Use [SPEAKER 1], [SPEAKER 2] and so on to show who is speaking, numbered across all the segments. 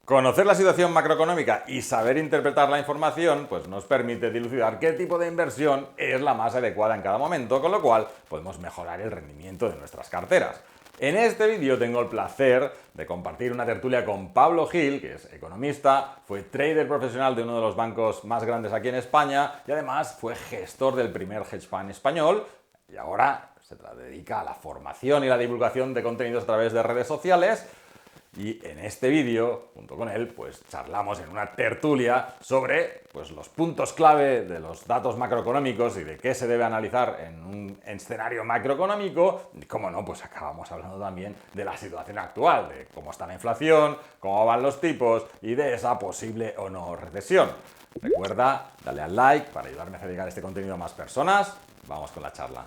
[SPEAKER 1] Conocer la situación macroeconómica y saber interpretar la información pues nos permite dilucidar qué tipo de inversión es la más adecuada en cada momento, con lo cual podemos mejorar el rendimiento de nuestras carteras. En este vídeo tengo el placer de compartir una tertulia con Pablo Gil, que es economista, fue trader profesional de uno de los bancos más grandes aquí en España y además fue gestor del primer hedge fund español y ahora se dedica a la formación y la divulgación de contenidos a través de redes sociales. Y en este vídeo, junto con él, pues charlamos en una tertulia sobre pues, los puntos clave de los datos macroeconómicos y de qué se debe analizar en un escenario macroeconómico. Y cómo no, pues acabamos hablando también de la situación actual, de cómo está la inflación, cómo van los tipos y de esa posible o no recesión. Recuerda, dale al like para ayudarme a hacer llegar este contenido a más personas. Vamos con la charla.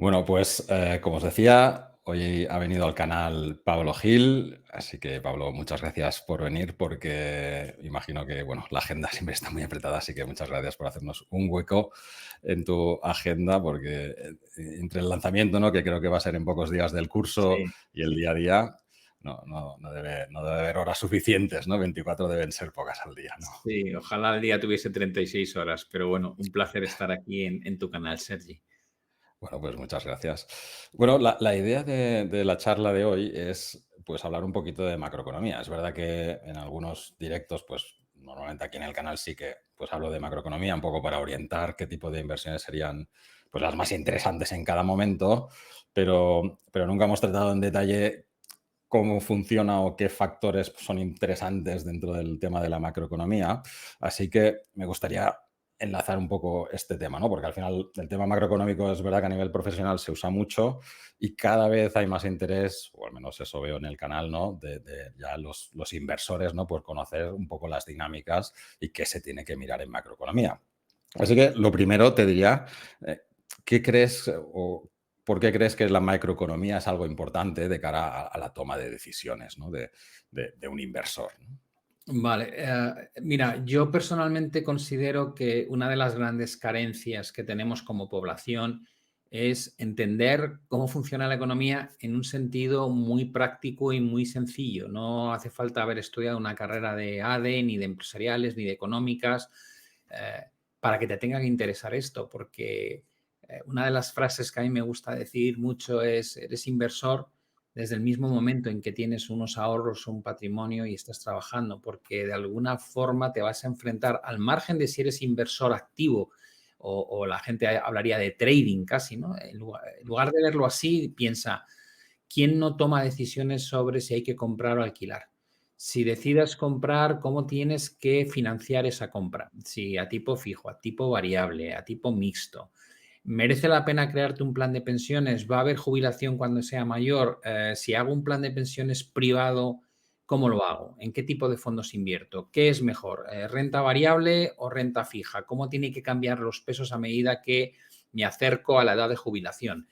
[SPEAKER 1] Bueno, pues como os decía, hoy ha venido al canal Pablo Gil, así que Pablo, muchas gracias por venir porque imagino que bueno, la agenda siempre está muy apretada, así que muchas gracias por hacernos un hueco en tu agenda porque entre el lanzamiento, ¿no? Que creo que va a ser en pocos días del curso
[SPEAKER 2] Sí.
[SPEAKER 1] y el día a día, no debe haber horas suficientes, ¿no? 24 deben ser pocas al día, ¿no?
[SPEAKER 2] Sí, ojalá el día tuviese 36 horas, pero bueno, un placer estar aquí en tu canal, Sergi.
[SPEAKER 1] Bueno, pues muchas gracias. Bueno, la idea de la charla de hoy es pues hablar un poquito de macroeconomía. Es verdad que en algunos directos, pues normalmente aquí en el canal sí que pues hablo de macroeconomía un poco para orientar qué tipo de inversiones serían pues las más interesantes en cada momento, pero nunca hemos tratado en detalle cómo funciona o qué factores son interesantes dentro del tema de la macroeconomía. Así que me gustaría enlazar un poco este tema, ¿no? Porque al final el tema macroeconómico es verdad que a nivel profesional se usa mucho y cada vez hay más interés, o al menos eso veo en el canal, ¿no? De ya los inversores, ¿no? Por conocer un poco las dinámicas y qué se tiene que mirar en macroeconomía. Así que lo primero te diría, eh, ¿qué crees o por qué crees que la macroeconomía es algo importante de cara a la toma de decisiones, ¿no? De un inversor, ¿no?
[SPEAKER 2] Vale, mira, yo personalmente considero que una de las grandes carencias que tenemos como población es entender cómo funciona la economía en un sentido muy práctico y muy sencillo. No hace falta haber estudiado una carrera de ADE, ni de empresariales, ni de económicas, eh, para que te tenga que interesar esto, porque una de las frases que a mí me gusta decir mucho es, eres inversor desde el mismo momento en que tienes unos ahorros o un patrimonio y estás trabajando, porque de alguna forma te vas a enfrentar al margen de si eres inversor activo o la gente hablaría de trading casi, ¿no? En lugar de verlo así, piensa, ¿quién no toma decisiones sobre si hay que comprar o alquilar? Si decides comprar, ¿cómo tienes que financiar esa compra? Si a tipo fijo, a tipo variable, a tipo mixto. ¿Merece la pena crearte un plan de pensiones? ¿Va a haber jubilación cuando sea mayor? Si hago un plan de pensiones privado, ¿cómo lo hago? ¿En qué tipo de fondos invierto? ¿Qué es mejor? ¿Renta variable o renta fija? ¿Cómo tiene que cambiar los pesos a medida que me acerco a la edad de jubilación?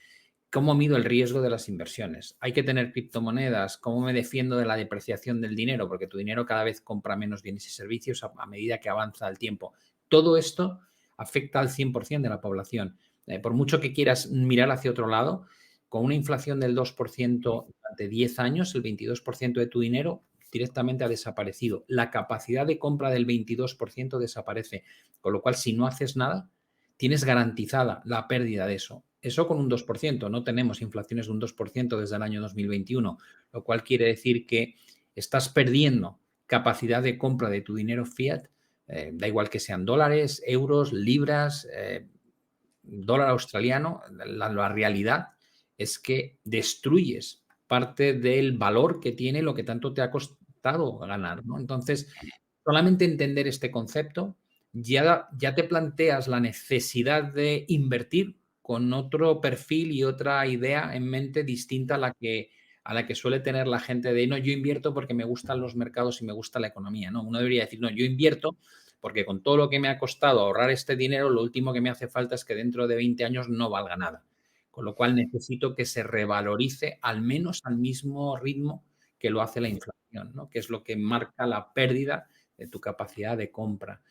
[SPEAKER 2] ¿Cómo mido el riesgo de las inversiones? ¿Hay que tener criptomonedas? ¿Cómo me defiendo de la depreciación del dinero? Porque tu dinero cada vez compra menos bienes y servicios a medida que avanza el tiempo. Todo esto afecta al 100% de la población. Por mucho que quieras mirar hacia otro lado, con una inflación del 2% durante 10 años, el 22% de tu dinero directamente ha desaparecido. La capacidad de compra del 22% desaparece. Con lo cual, si no haces nada, tienes garantizada la pérdida de eso. Eso con un 2%. No tenemos inflaciones de un 2% desde el año 2021, lo cual quiere decir que estás perdiendo capacidad de compra de tu dinero fiat, da igual que sean dólares, euros, libras, dólar australiano. La realidad es que destruyes parte del valor que tiene lo que tanto te ha costado ganar, ¿no? Entonces, solamente entender este concepto ya te planteas la necesidad de invertir con otro perfil y otra idea en mente distinta a la que suele tener la gente de, no, yo invierto porque me gustan los mercados y me gusta la economía, ¿no? Uno debería decir, no, yo invierto porque con todo lo que me ha costado ahorrar este dinero, lo último que me hace falta es que dentro de 20 años no valga nada. Con lo cual necesito que se revalorice al menos al mismo ritmo que lo hace la inflación, ¿no? Que es lo que marca la pérdida de tu capacidad de compra.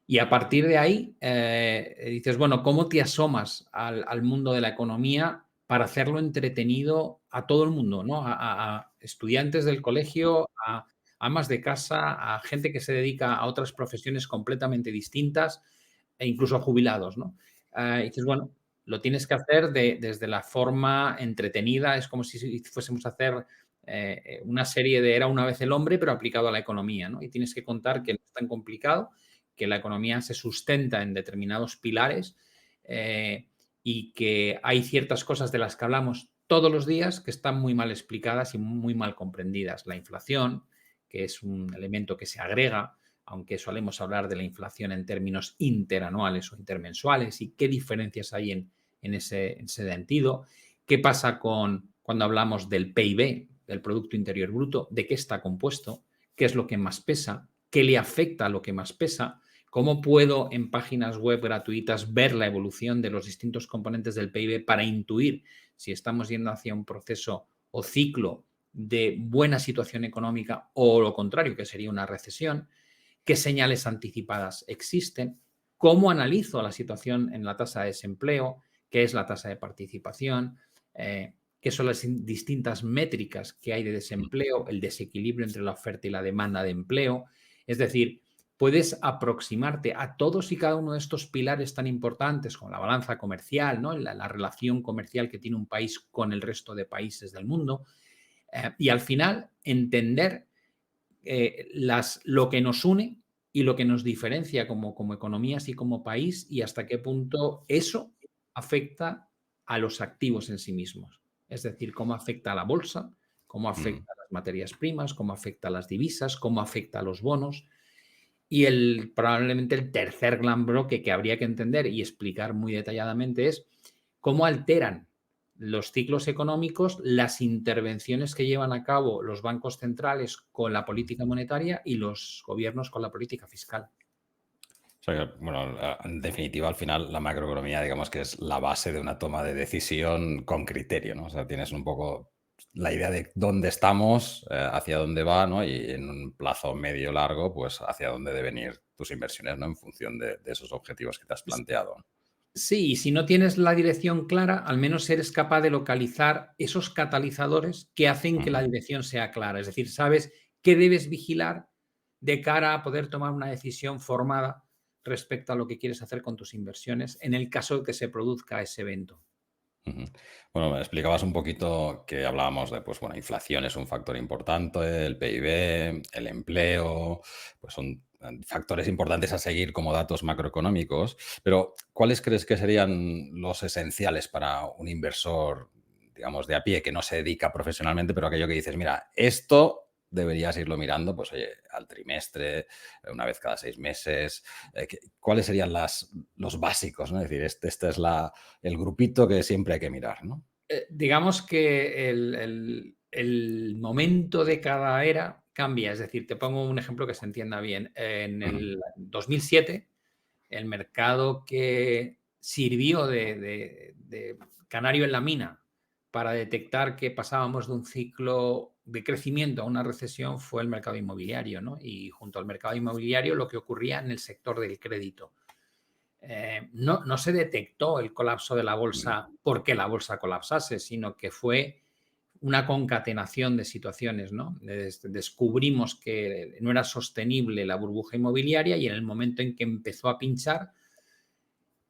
[SPEAKER 2] Y a partir de ahí, dices, bueno, ¿cómo te asomas al mundo de la economía para hacerlo entretenido a todo el mundo, ¿no? A estudiantes del colegio, a amas de casa, a gente que se dedica a otras profesiones completamente distintas e incluso a jubilados, ¿no? Y dices, bueno, lo tienes que hacer desde la forma entretenida, es como si fuésemos a hacer una serie de Era una vez el hombre, pero aplicado a la economía, ¿no? Y tienes que contar que no es tan complicado, que la economía se sustenta en determinados pilares y que hay ciertas cosas de las que hablamos todos los días que están muy mal explicadas y muy mal comprendidas. La inflación, que es un elemento que se agrega, aunque solemos hablar de la inflación en términos interanuales o intermensuales y qué diferencias hay en ese sentido. ¿Qué pasa cuando hablamos del PIB, del Producto Interior Bruto? ¿De qué está compuesto? ¿Qué es lo que más pesa? ¿Qué le afecta a lo que más pesa? ¿Cómo puedo en páginas web gratuitas ver la evolución de los distintos componentes del PIB para intuir si estamos yendo hacia un proceso o ciclo de buena situación económica o lo contrario, que sería una recesión? ¿Qué señales anticipadas existen? ¿Cómo analizo la situación en la tasa de desempleo? ¿Qué es la tasa de participación? ¿Qué son las distintas métricas que hay de desempleo? El desequilibrio entre la oferta y la demanda de empleo. Es decir, puedes aproximarte a todos y cada uno de estos pilares tan importantes como la balanza comercial, ¿no? La relación comercial que tiene un país con el resto de países del mundo, y al final entender lo que nos une y lo que nos diferencia como economías y como país y hasta qué punto eso afecta a los activos en sí mismos. Es decir, cómo afecta a la bolsa, cómo
[SPEAKER 1] Mm.
[SPEAKER 2] afecta a las materias primas, cómo afecta a las divisas, cómo afecta a los bonos. Y probablemente el tercer gran bloque que habría que entender y explicar muy detalladamente es cómo alteran los ciclos económicos las intervenciones que llevan a cabo los bancos centrales con la política monetaria y los gobiernos con la política fiscal.
[SPEAKER 1] O sea que, bueno, en definitiva, al final, la macroeconomía, digamos que es la base de una toma de decisión con criterio, ¿no? O sea, tienes un poco la idea de dónde estamos, hacia dónde va, ¿no? Y en un plazo medio largo, pues hacia dónde deben ir tus inversiones, ¿no? En función de esos objetivos que te has planteado.
[SPEAKER 2] Sí, y si no tienes la dirección clara, al menos eres capaz de localizar esos catalizadores que hacen que la
[SPEAKER 1] Ujú.
[SPEAKER 2] dirección sea clara. Es decir, sabes qué debes vigilar de cara a poder tomar una decisión formada respecto a lo que quieres hacer con tus inversiones en el caso de que se produzca ese evento.
[SPEAKER 1] Ujú. Bueno, me explicabas un poquito que hablábamos de, pues bueno, inflación es un factor importante, el PIB, el empleo, pues son factores importantes a seguir como datos macroeconómicos, pero ¿cuáles crees que serían los esenciales para un inversor, digamos, de a pie que no se dedica profesionalmente, pero aquello que dices, mira, esto deberías irlo mirando, pues oye, al trimestre, una vez cada 6 meses, ¿cuáles serían los básicos, ¿no? Es decir, este es el grupito que siempre hay que mirar, ¿no?
[SPEAKER 2] Digamos que el momento de cada era cambia. Es decir, te pongo un ejemplo que se entienda bien. En
[SPEAKER 1] Ujú,
[SPEAKER 2] el 2007, el mercado que sirvió de canario en la mina para detectar que pasábamos de un ciclo de crecimiento a una recesión fue el mercado inmobiliario, ¿no? Y junto al mercado inmobiliario lo que ocurría en el sector del crédito. No se detectó el colapso de la
[SPEAKER 1] mm,
[SPEAKER 2] bolsa porque la bolsa colapsase, sino que fue una concatenación de situaciones, ¿no? Descubrimos que no era sostenible la burbuja inmobiliaria y en el momento en que empezó a pinchar,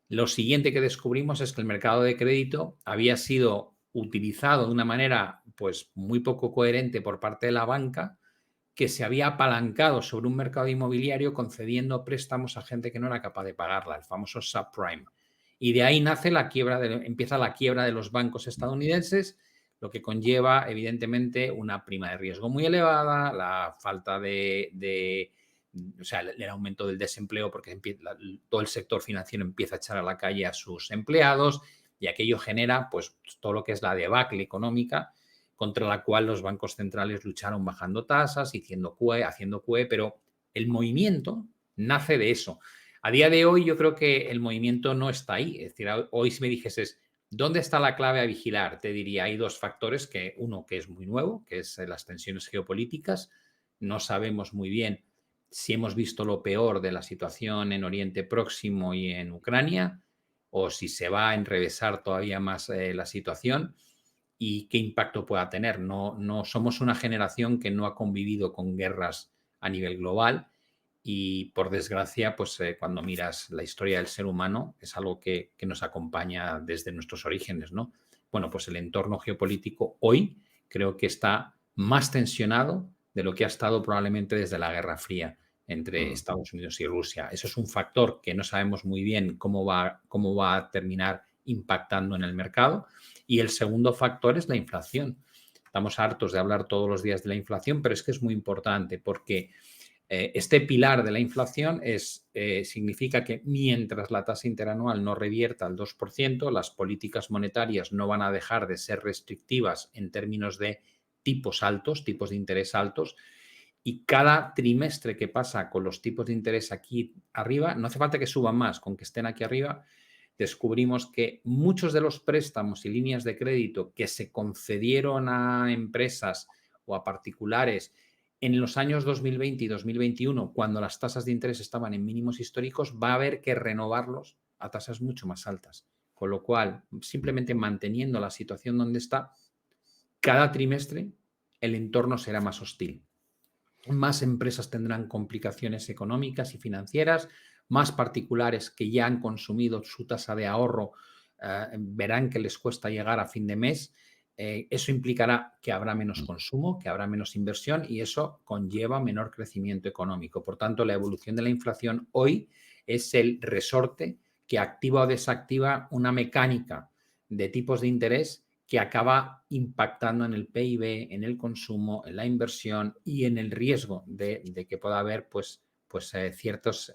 [SPEAKER 2] lo siguiente que descubrimos es que el mercado de crédito había sido utilizado de una manera pues muy poco coherente por parte de la banca, que se había apalancado sobre un mercado inmobiliario concediendo préstamos a gente que no era capaz de pagarla, el famoso subprime. Y de ahí empieza la quiebra de los bancos estadounidenses, lo que conlleva, evidentemente, una prima de riesgo muy elevada, la falta o sea, el aumento del desempleo porque todo el sector financiero empieza a echar a la calle a sus empleados y aquello genera pues todo lo que es la debacle económica contra la cual los bancos centrales lucharon bajando tasas, haciendo QE, pero el movimiento nace de eso. A día de hoy yo creo que el movimiento no está ahí. Es decir, hoy si me dijeses, ¿dónde está la clave a vigilar? Te diría, hay dos factores, uno que es muy nuevo, que es las tensiones geopolíticas. No sabemos muy bien si hemos visto lo peor de la situación en Oriente Próximo y en Ucrania, o si se va a enrevesar todavía más la situación y qué impacto pueda tener. No somos una generación que no ha convivido con guerras a nivel global y, por desgracia, pues cuando miras la historia del ser humano es algo que nos acompaña desde nuestros orígenes, ¿no? Bueno, pues el entorno geopolítico hoy creo que está más tensionado de lo que ha estado probablemente desde la Guerra Fría entre
[SPEAKER 1] Mm,
[SPEAKER 2] Estados Unidos y Rusia. Eso es un factor que no sabemos muy bien cómo va a terminar impactando en el mercado. Y el segundo factor es la inflación. Estamos hartos de hablar todos los días de la inflación, pero es que es muy importante porque este pilar de la inflación significa que mientras la tasa interanual no revierta al 2%, las políticas monetarias no van a dejar de ser restrictivas en términos de tipos altos, tipos de interés altos, y cada trimestre que pasa con los tipos de interés aquí arriba, no hace falta que suban más, con que estén aquí arriba, descubrimos que muchos de los préstamos y líneas de crédito que se concedieron a empresas o a particulares en los años 2020 y 2021, cuando las tasas de interés estaban en mínimos históricos, va a haber que renovarlos a tasas mucho más altas. Con lo cual, simplemente manteniendo la situación donde está, cada trimestre el entorno será más hostil. Más empresas tendrán complicaciones económicas y financieras, más particulares que ya han consumido su tasa de ahorro verán que les cuesta llegar a fin de mes. Eso implicará que habrá menos
[SPEAKER 1] mm.
[SPEAKER 2] consumo, que habrá menos inversión y eso conlleva menor crecimiento económico. Por tanto, la evolución de la inflación hoy es el resorte que activa o desactiva una mecánica de tipos de interés que acaba impactando en el PIB, en el consumo, en la inversión y en el riesgo de que pueda haber ciertos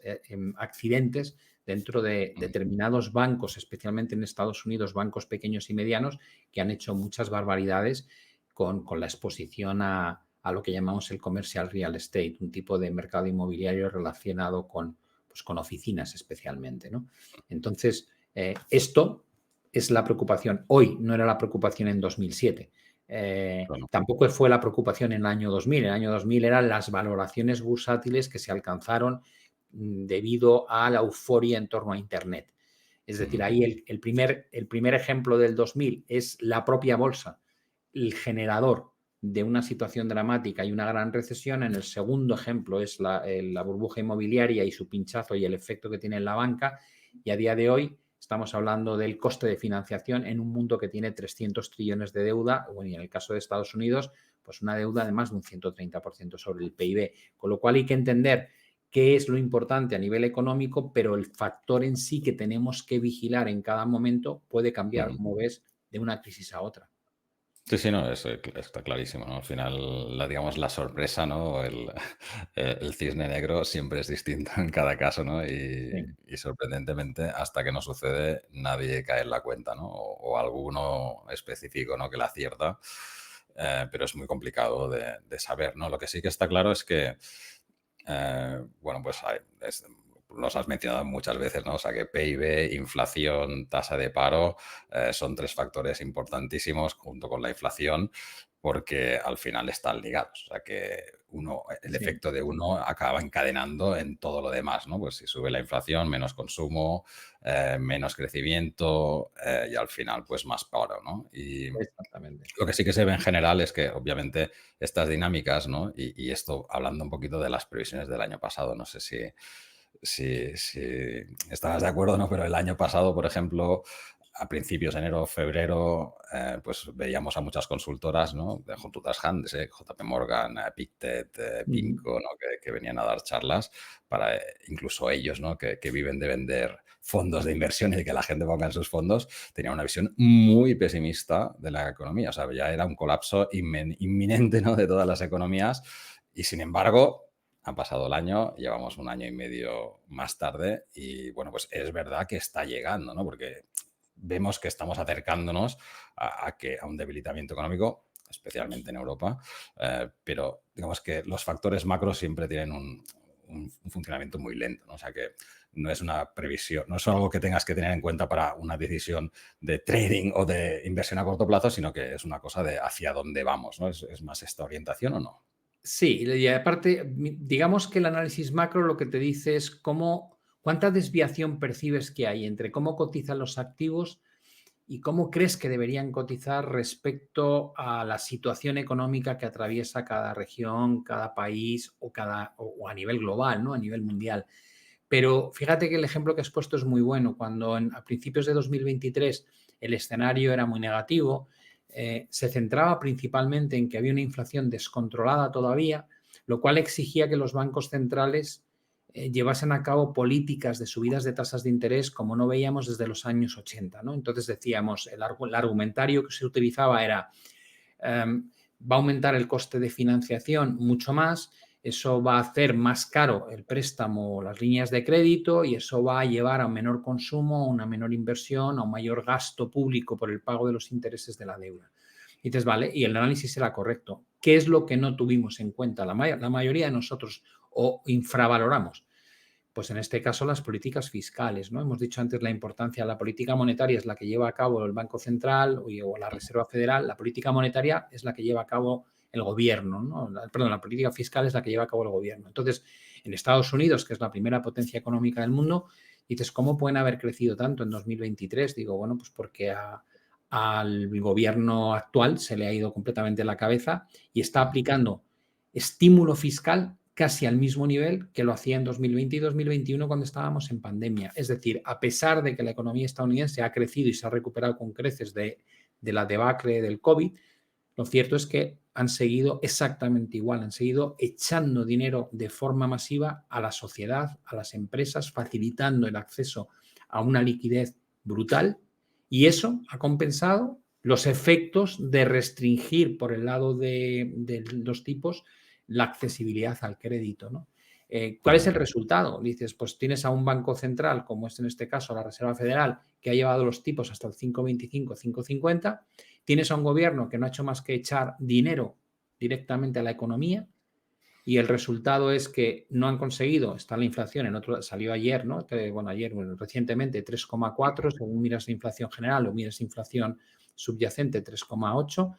[SPEAKER 2] accidentes dentro de
[SPEAKER 1] Mm.
[SPEAKER 2] determinados bancos, especialmente en Estados Unidos, bancos pequeños y medianos, que han hecho muchas barbaridades con la exposición a lo que llamamos el commercial real estate, un tipo de mercado inmobiliario relacionado con oficinas especialmente, ¿no? Entonces, esto es la preocupación. Hoy no era la preocupación en 2007.
[SPEAKER 1] Bueno,
[SPEAKER 2] Tampoco fue la preocupación en el año 2000. En el año 2000 eran las valoraciones bursátiles que se alcanzaron debido a la euforia en torno a Internet. Es decir,
[SPEAKER 1] ujú,
[SPEAKER 2] ahí el primer ejemplo del 2000 es la propia bolsa, el generador de una situación dramática y una gran recesión. En el segundo ejemplo es la burbuja inmobiliaria y su pinchazo y el efecto que tiene en la banca. Y a día de hoy estamos hablando del coste de financiación en un mundo que tiene 300 trillones de deuda, bueno, y en el caso de Estados Unidos, pues una deuda de más de un 130% sobre el PIB. Con lo cual hay que entender qué es lo importante a nivel económico, pero el factor en sí que tenemos que vigilar en cada momento puede cambiar,
[SPEAKER 1] ujú.
[SPEAKER 2] como ves, de una crisis a otra.
[SPEAKER 1] Sí, sí, no, está clarísimo, ¿no? Al final, digamos, la sorpresa, ¿no? El cisne negro siempre es distinto en cada caso, ¿no?
[SPEAKER 2] Sí,
[SPEAKER 1] Y sorprendentemente, hasta que no sucede, nadie cae en la cuenta, ¿no? O alguno específico, ¿no? Que la acierta, pero es muy complicado de saber, ¿no? Lo que sí que está claro es que, bueno, pues los has mencionado muchas veces, ¿no? O sea, que PIB, inflación, tasa de paro, son tres factores importantísimos junto con la inflación porque al final están ligados. O sea, que el
[SPEAKER 2] sí,
[SPEAKER 1] efecto de uno acaba encadenando en todo lo demás, ¿no? Pues si sube la inflación, menos consumo, menos crecimiento y al final, pues más paro, ¿no? Y
[SPEAKER 2] exactamente.
[SPEAKER 1] lo que sí que se ve en general es que, obviamente, estas dinámicas, ¿no? Y esto hablando un poquito de las previsiones del año pasado, no sé si estarás de acuerdo, ¿no? Pero el año pasado, por ejemplo, a principios de enero, febrero, pues veíamos a muchas consultoras, ¿no? De Hunt Hunt, JP Morgan, Pictet,
[SPEAKER 2] Ujú.
[SPEAKER 1] PIMCO, ¿no? Que venían a dar charlas para incluso ellos, ¿no? Que viven de vender fondos de inversión y de que la gente ponga en sus fondos, tenían una visión muy pesimista de la economía. O sea, ya era un colapso inminente, ¿no? De todas las economías. Y sin embargo, ha pasado el año, llevamos un año y medio más tarde y bueno, pues es verdad que está llegando, ¿no? Porque vemos que estamos acercándonos a un debilitamiento económico, especialmente en Europa, pero digamos que los factores macro siempre tienen un funcionamiento muy lento, ¿no? O sea que no es una previsión, no es algo que tengas que tener en cuenta para una decisión de trading o de inversión a corto plazo, sino que es una cosa de hacia dónde vamos, ¿no? Es más esta orientación o no?
[SPEAKER 2] Sí, y aparte, digamos que el análisis macro lo que te dice es cuánta desviación percibes que hay entre cómo cotizan los activos y cómo crees que deberían cotizar respecto a la situación económica que atraviesa cada región, cada país o a nivel global, ¿no? A nivel mundial. Pero fíjate que el ejemplo que has puesto es muy bueno. Cuando a principios de 2023 el escenario era muy negativo, se centraba principalmente en que había una inflación descontrolada todavía, lo cual exigía que los bancos centrales llevasen a cabo políticas de subidas de tasas de interés como no veíamos desde los años 80, ¿no? Entonces decíamos, el argumentario que se utilizaba era va a aumentar el coste de financiación mucho más, eso va a hacer más caro el préstamo o las líneas de crédito y eso va a llevar a un menor consumo, a una menor inversión, a un mayor gasto público por el pago de los intereses de la deuda. Y dices, vale, y el análisis era correcto. ¿Qué es lo que no tuvimos en cuenta la mayoría de nosotros o infravaloramos? Pues en este caso las políticas fiscales, ¿no? Hemos dicho antes la importancia, la política monetaria es la que lleva a cabo el Banco Central o la Reserva Federal, la política monetaria es la que lleva a cabo el gobierno, ¿no? La política fiscal es la que lleva a cabo el gobierno. Entonces, en Estados Unidos, que es la primera potencia económica del mundo, dices, ¿cómo pueden haber crecido tanto en 2023? Digo, bueno, pues porque al gobierno actual se le ha ido completamente la cabeza y está aplicando estímulo fiscal casi al mismo nivel que lo hacía en 2020 y 2021 cuando estábamos en pandemia. Es decir, a pesar de que la economía estadounidense ha crecido y se ha recuperado con creces de la debacle del COVID, lo cierto es que han seguido exactamente igual, han seguido echando dinero de forma masiva a la sociedad, a las empresas, facilitando el acceso a una liquidez brutal y eso ha compensado los efectos de restringir por el lado de los tipos la accesibilidad al crédito, ¿no? ¿Cuál es el resultado? Dices, pues tienes a un banco central, como es en este caso la Reserva Federal, que ha llevado los tipos hasta el 5,25, 5,50. Tienes a un gobierno que no ha hecho más que echar dinero directamente a la economía y el resultado es que no han conseguido, está la inflación, salió ayer, ¿no? Recientemente 3,4, según miras la inflación general o miras inflación subyacente 3,8.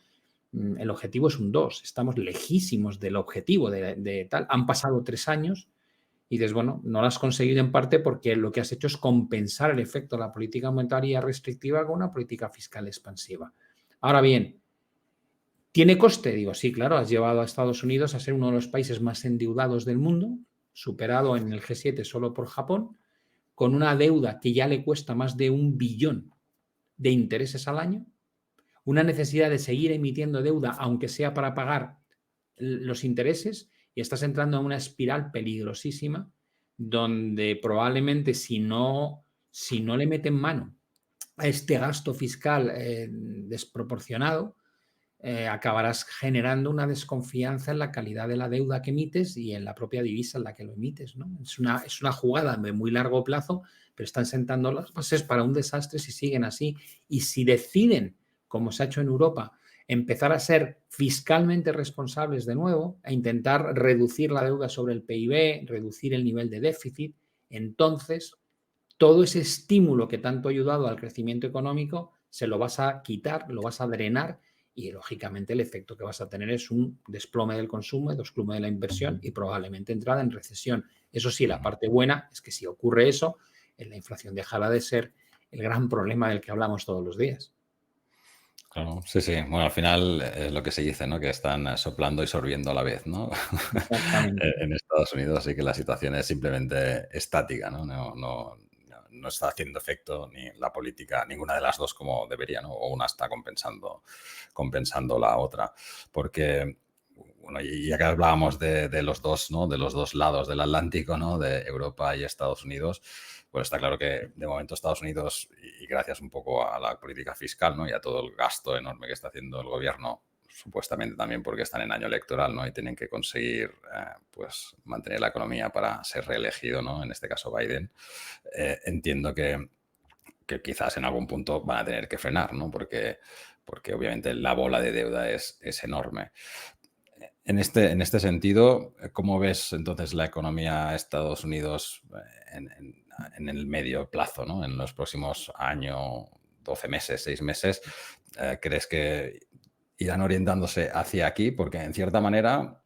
[SPEAKER 2] El objetivo es un 2, estamos lejísimos del objetivo de tal. Han pasado 3 años y dices, bueno, no lo has conseguido en parte porque lo que has hecho es compensar el efecto de la política monetaria restrictiva con una política fiscal expansiva. Ahora bien, ¿tiene coste? Digo, sí, claro, has llevado a Estados Unidos a ser uno de los países más endeudados del mundo, superado en el G7 solo por Japón, con una deuda que ya le cuesta más de 1 billón de intereses al año, una necesidad de seguir emitiendo deuda, aunque sea para pagar los intereses, y estás entrando en una espiral peligrosísima donde probablemente si no le meten mano a este gasto fiscal desproporcionado, acabarás generando una desconfianza en la calidad de la deuda que emites y en la propia divisa en la que lo emites, ¿no? Es una jugada de muy largo plazo, pero están sentando las bases para un desastre si siguen así. Y si deciden, como se ha hecho en Europa, empezar a ser fiscalmente responsables de nuevo, a intentar reducir la deuda sobre el PIB, reducir el nivel de déficit, entonces todo ese estímulo que tanto ha ayudado al crecimiento económico se lo vas a quitar, lo vas a drenar y lógicamente el efecto que vas a tener es un desplome del consumo, desplome de la inversión y probablemente entrada en recesión. Eso sí, la parte buena es que si ocurre eso, la inflación dejará de ser el gran problema del que hablamos todos los días.
[SPEAKER 1] Claro, sí, sí. Bueno, al final es lo que se dice, ¿no? Que están soplando y sorbiendo a la vez, ¿no?
[SPEAKER 2] Exactamente.
[SPEAKER 1] En Estados Unidos, así que la situación es simplemente estática, ¿no? No está haciendo efecto ni la política, ninguna de las dos como debería, ¿no? O una está compensando la otra. Porque, bueno, y ya que hablábamos de los dos, ¿no? De los dos lados del Atlántico, ¿no? De Europa y Estados Unidos, pues está claro que de momento Estados Unidos, y gracias un poco a la política fiscal, ¿no? Y a todo el gasto enorme que está haciendo el gobierno, supuestamente también porque están en año electoral, ¿no? Y tienen que conseguir, pues, mantener la economía para ser reelegido, ¿no? En este caso Biden. Entiendo que quizás en algún punto van a tener que frenar, ¿no? Porque obviamente la bola de deuda es enorme. En este sentido, ¿cómo ves entonces la economía de Estados Unidos en el medio plazo, ¿no? En los próximos año, 12 meses, 6 meses? ¿Crees que irán orientándose hacia aquí? Porque en cierta manera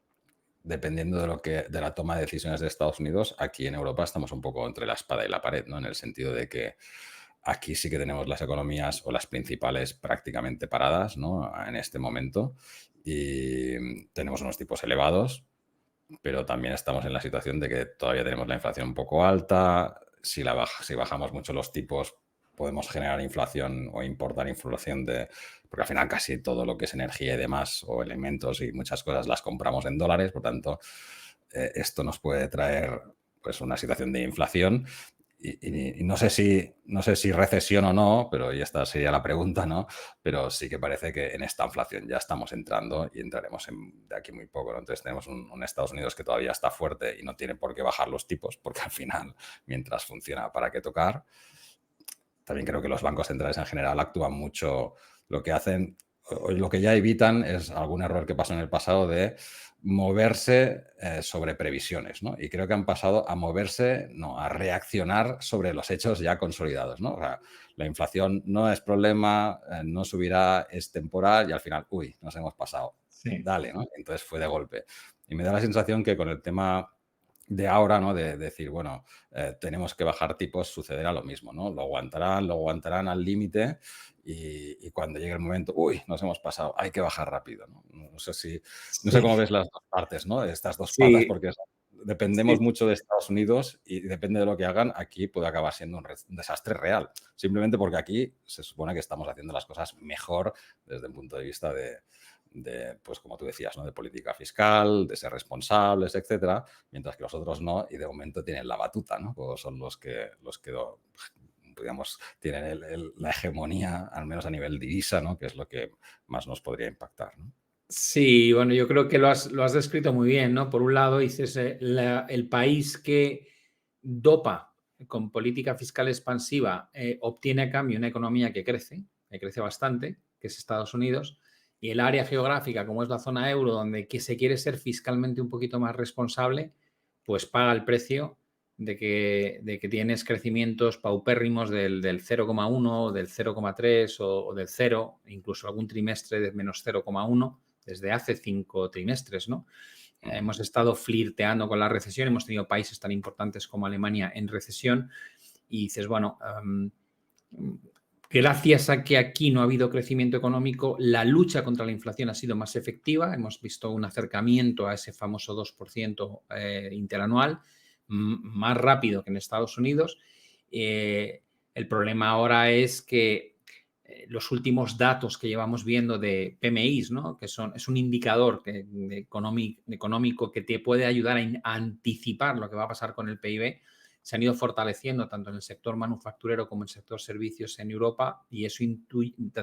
[SPEAKER 1] dependiendo de la toma de decisiones de Estados Unidos, aquí en Europa estamos un poco entre la espada y la pared, ¿no? En el sentido de que aquí sí que tenemos las economías o las principales prácticamente paradas, ¿no? En este momento y tenemos unos tipos elevados, pero también estamos en la situación de que todavía tenemos la inflación un poco alta. Si bajamos mucho los tipos, podemos generar inflación o importar inflación porque al final casi todo lo que es energía y demás, o elementos y muchas cosas las compramos en dólares, por tanto, esto nos puede traer pues una situación de inflación y no sé si recesión o no, pero y esta sería la pregunta, ¿no? Pero sí que parece que en esta inflación ya estamos entrando y entraremos de aquí muy poco, ¿no? Entonces tenemos un Estados Unidos que todavía está fuerte y no tiene por qué bajar los tipos, porque al final, mientras funciona, ¿para qué tocar? También creo que los bancos centrales en general actúan mucho. Lo que hacen, o lo que ya evitan es algún error que pasó en el pasado de moverse sobre previsiones, ¿no? Y creo que han pasado a moverse, no, a reaccionar sobre los hechos ya consolidados, ¿no? O sea, la inflación no es problema, no subirá, es temporal y al final, uy, nos hemos pasado.
[SPEAKER 2] Sí.
[SPEAKER 1] Dale, ¿no? Entonces fue de golpe. Y me da la sensación que con el tema de ahora, ¿no? De decir, bueno, tenemos que bajar tipos, sucederá lo mismo, ¿no? Lo aguantarán al límite y cuando llegue el momento, uy, nos hemos pasado, hay que bajar rápido, ¿no? No sé
[SPEAKER 2] Sí,
[SPEAKER 1] cómo ves las dos partes, ¿no? Estas dos patas,
[SPEAKER 2] sí,
[SPEAKER 1] porque
[SPEAKER 2] sí.
[SPEAKER 1] dependemos mucho de Estados Unidos y depende de lo que hagan, aquí puede acabar siendo un desastre real. Simplemente porque aquí se supone que estamos haciendo las cosas mejor desde el punto de vista pues como tú decías, ¿no? De política fiscal, de ser responsables, etcétera, mientras que los otros no, y de momento tienen la batuta, ¿no? O son digamos, tienen la hegemonía, al menos a nivel divisa, ¿no? Que es lo que más nos podría impactar, ¿no?
[SPEAKER 2] Sí, bueno, yo creo que lo has descrito muy bien, ¿no? Por un lado, dices, el país que dopa con política fiscal expansiva obtiene a cambio una economía que crece bastante, que es Estados Unidos, y el área geográfica, como es la zona euro, donde que se quiere ser fiscalmente un poquito más responsable, pues paga el precio de que tienes crecimientos paupérrimos del 0,1, del 0,3 o del 0, incluso algún trimestre de menos 0,1 desde hace 5 trimestres, ¿no?
[SPEAKER 1] Ujú.
[SPEAKER 2] Hemos estado flirteando con la recesión, hemos tenido países tan importantes como Alemania en recesión y dices, bueno, gracias a que aquí no ha habido crecimiento económico, la lucha contra la inflación ha sido más efectiva. Hemos visto un acercamiento a ese famoso 2% interanual, más rápido que en Estados Unidos. El problema ahora es que los últimos datos que llevamos viendo de PMIs, ¿no? Es un indicador económico que te puede ayudar a anticipar lo que va a pasar con el PIB, se han ido fortaleciendo tanto en el sector manufacturero como en el sector servicios en Europa y eso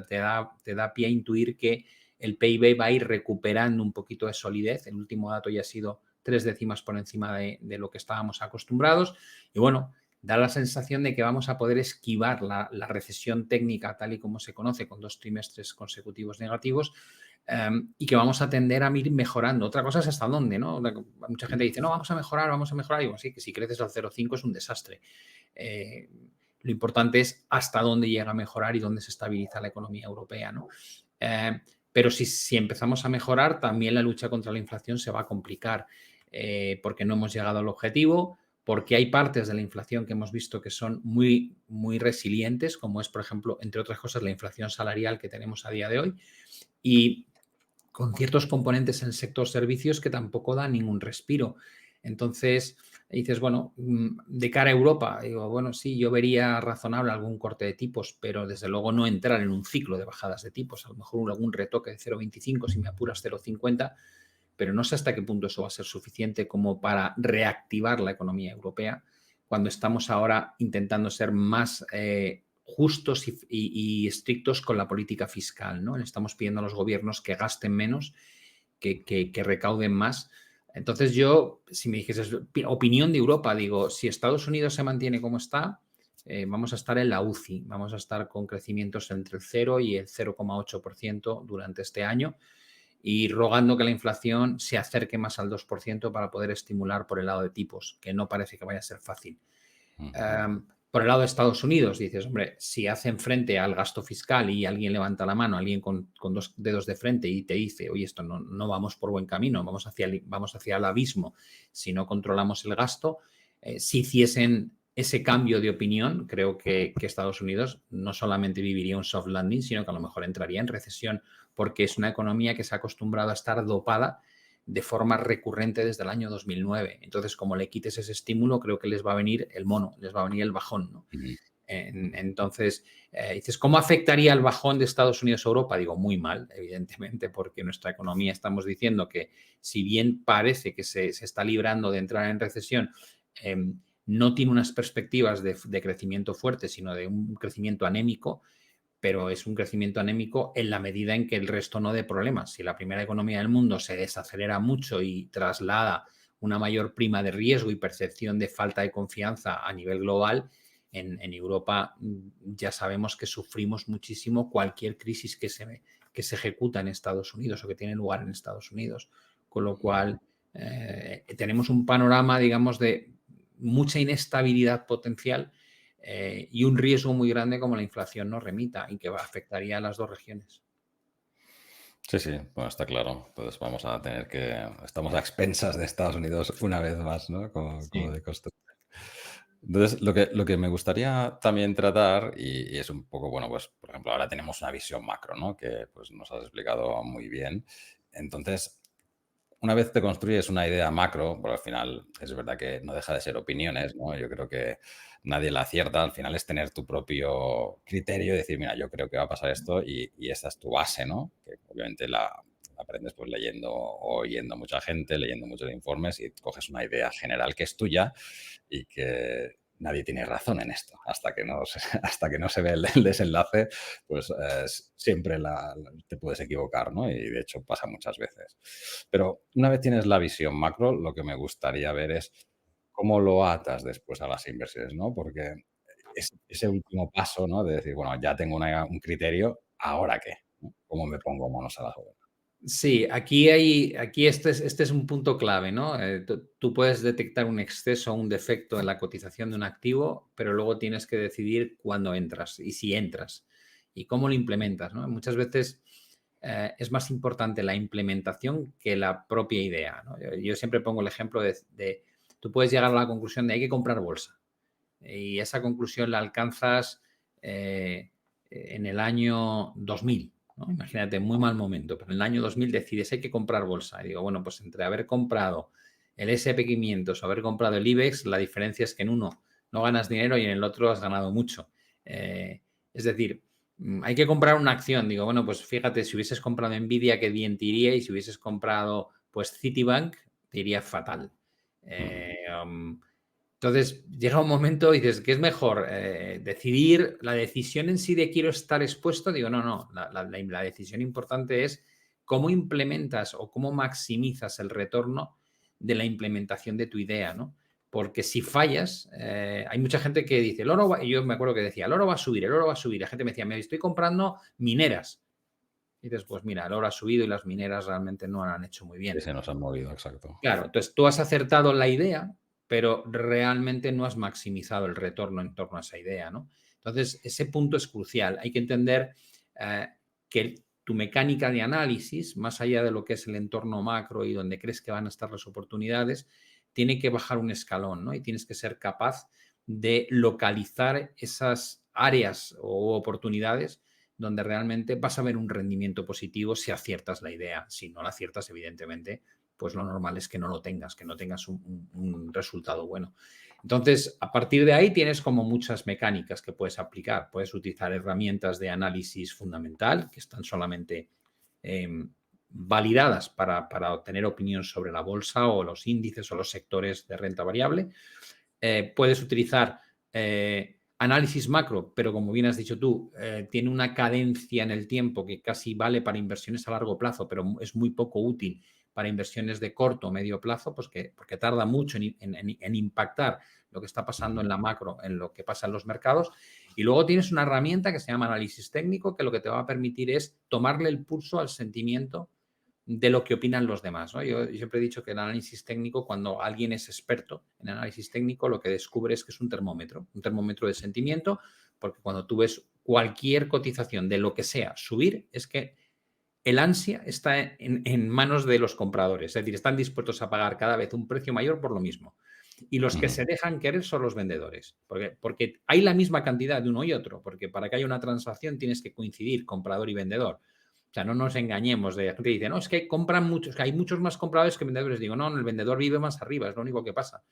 [SPEAKER 2] te da pie a intuir que el PIB va a ir recuperando un poquito de solidez. El último dato ya ha sido 3 décimas por encima de lo que estábamos acostumbrados y bueno, da la sensación de que vamos a poder esquivar la recesión técnica tal y como se conoce con 2 trimestres consecutivos negativos y que vamos a tender a ir mejorando. Otra cosa es hasta dónde, ¿no? Mucha gente dice, no, vamos a mejorar. Y digo, sí, que si creces al 0,5 es un desastre. Lo importante es hasta dónde llega a mejorar y dónde se estabiliza la economía europea, ¿no? Pero si empezamos a mejorar, también la lucha contra la inflación se va a complicar porque no hemos llegado al objetivo, porque hay partes de la inflación que hemos visto que son muy, muy resilientes, como es, por ejemplo, entre otras cosas, la inflación salarial que tenemos a día de hoy. Y con ciertos componentes en el sector servicios que tampoco dan ningún respiro. Entonces, dices, bueno, de cara a Europa, digo, bueno, sí, yo vería razonable algún corte de tipos, pero desde luego no entrar en un ciclo de bajadas de tipos, a lo mejor algún retoque de 0,25, si me apuras 0,50, pero no sé hasta qué punto eso va a ser suficiente como para reactivar la economía europea cuando estamos ahora intentando ser más justos y estrictos con la política fiscal, ¿no? Le estamos pidiendo a los gobiernos que gasten menos, que recauden más. Entonces yo, si me dijeses opinión de Europa, digo, si Estados Unidos se mantiene como está, vamos a estar en la UCI, vamos a estar con crecimientos entre el 0 y el 0,8% durante este año y rogando que la inflación se acerque más al 2% para poder estimular por el lado de tipos, que no parece que vaya a ser fácil.
[SPEAKER 1] Ujú.
[SPEAKER 2] Por el lado de Estados Unidos, dices, hombre, si hacen frente al gasto fiscal y alguien levanta la mano, alguien con dos dedos de frente y te dice, oye, esto no vamos por buen camino, vamos hacia el abismo si no controlamos el gasto, si hiciesen ese cambio de opinión, creo que Estados Unidos no solamente viviría un soft landing, sino que a lo mejor entraría en recesión, porque es una economía que se ha acostumbrado a estar dopada de forma recurrente desde el año 2009. Entonces, como le quites ese estímulo, creo que les va a venir el mono, les va a venir el bajón, ¿no?
[SPEAKER 1] Ujú.
[SPEAKER 2] Entonces, dices, ¿cómo afectaría el bajón de Estados Unidos a Europa? Digo, muy mal, evidentemente, porque nuestra economía estamos diciendo que si bien parece que se está librando de entrar en recesión, eh, no tiene unas perspectivas de crecimiento fuerte, sino de un crecimiento anémico, pero es un crecimiento anémico en la medida en que el resto no dé problemas. Si la primera economía del mundo se desacelera mucho y traslada una mayor prima de riesgo y percepción de falta de confianza a nivel global, en Europa ya sabemos que sufrimos muchísimo cualquier crisis que se ejecuta en Estados Unidos o que tiene lugar en Estados Unidos. Con lo cual, tenemos un panorama, digamos, de mucha inestabilidad potencial y un riesgo muy grande como la inflación nos remita y que afectaría a las dos regiones.
[SPEAKER 1] Sí, sí, bueno, está claro. Entonces vamos a tener que estamos a expensas de Estados Unidos una vez más, ¿no? Como
[SPEAKER 2] Sí.
[SPEAKER 1] de costumbre. Entonces, lo que me gustaría también tratar, y es un poco, bueno, pues, por ejemplo, ahora tenemos una visión macro, ¿no? Que, pues, nos has explicado muy bien. Entonces, una vez te construyes una idea macro, porque al final es verdad que no deja de ser opiniones, ¿no? Yo creo que nadie la acierta, al final es tener tu propio criterio y decir, mira, yo creo que va a pasar esto y esta es tu base, ¿no? Que obviamente la aprendes pues leyendo o oyendo a mucha gente, leyendo muchos informes y coges una idea general que es tuya y que nadie tiene razón en esto. Hasta que no se ve el desenlace, pues siempre te puedes equivocar, ¿no? Y de hecho pasa muchas veces. Pero una vez tienes la visión macro, lo que me gustaría ver es cómo lo atas después a las inversiones, ¿no? Porque ese último paso, ¿no? De decir, bueno, ya tengo un criterio, ¿ahora qué? ¿No? ¿Cómo me pongo manos a la obra?
[SPEAKER 2] Sí, aquí este es un punto clave, ¿no? Tú puedes detectar un exceso o un defecto en la cotización de un activo, pero luego tienes que decidir cuándo entras y si entras y cómo lo implementas, ¿no? Muchas veces es más importante la implementación que la propia idea, ¿no? Yo siempre pongo el ejemplo tú puedes llegar a la conclusión de hay que comprar bolsa y esa conclusión la alcanzas en el año 2000, ¿no? Imagínate, muy mal momento, pero en el año 2000 decides hay que comprar bolsa. Y digo, bueno, pues entre haber comprado el SP 500 o haber comprado el IBEX, la diferencia es que en uno no ganas dinero y en el otro has ganado mucho. Es decir, hay que comprar una acción. Digo, bueno, pues fíjate, si hubieses comprado Nvidia, qué bien te iría, y si hubieses comprado pues Citibank, te iría fatal.
[SPEAKER 1] Ujú.
[SPEAKER 2] Eh, um, entonces, llega un momento y dices, ¿qué es mejor? Decidir la decisión en sí de quiero estar expuesto. Digo, no. La decisión importante es cómo implementas o cómo maximizas el retorno de la implementación de tu idea, ¿no? Porque si fallas, hay mucha gente que dice, el oro va, y yo me acuerdo que decía, el oro va a subir, el oro va a subir. La gente me decía, me estoy comprando mineras. Y dices, pues mira, el oro ha subido y las mineras realmente no lo han hecho muy
[SPEAKER 1] Sí,
[SPEAKER 2] bien.
[SPEAKER 1] se nos han movido, exacto.
[SPEAKER 2] Claro, entonces tú has acertado en la idea, pero realmente no has maximizado el retorno en torno a esa idea, ¿no? Entonces, ese punto es crucial. Hay que entender eh, que tu mecánica de análisis, más allá de lo que es el entorno macro y donde crees que van a estar las oportunidades, tiene que bajar un escalón, ¿no? Y tienes que ser capaz de localizar esas áreas o oportunidades donde realmente vas a ver un rendimiento positivo si aciertas la idea. Si no la aciertas, evidentemente, pues lo normal es que no lo tengas, que no tengas un resultado bueno. Entonces, a partir de ahí tienes como muchas mecánicas que puedes aplicar. Puedes utilizar herramientas de análisis fundamental que están solamente eh, validadas para obtener opinión sobre la bolsa o los índices o los sectores de renta variable. Puedes utilizar análisis macro, pero como bien has dicho tú, tiene una cadencia en el tiempo que casi vale para inversiones a largo plazo, pero es muy poco útil para inversiones de corto o medio plazo, pues porque tarda mucho en impactar lo que está pasando
[SPEAKER 1] Ujú.
[SPEAKER 2] en la macro, en lo que pasa en los mercados. Y luego tienes una herramienta que se llama análisis técnico, que lo que te va a permitir es tomarle el pulso al sentimiento de lo que opinan los demás, ¿no? Yo siempre he dicho que el análisis técnico, cuando alguien es experto en análisis técnico, lo que descubre es que es un termómetro de sentimiento, porque cuando tú ves cualquier cotización de lo que sea subir, es que el ansia está en manos de los compradores, es decir, están dispuestos a pagar cada vez un precio mayor por lo mismo. Y los que
[SPEAKER 1] Ujú.
[SPEAKER 2] se dejan querer son los vendedores, porque hay la misma cantidad de uno y otro, porque para que haya una transacción tienes que coincidir comprador y vendedor. O sea, no nos engañemos. La gente dice, no, es que compran muchos, que hay muchos más compradores que vendedores. Digo, no, el vendedor vive más arriba, es lo único que pasa.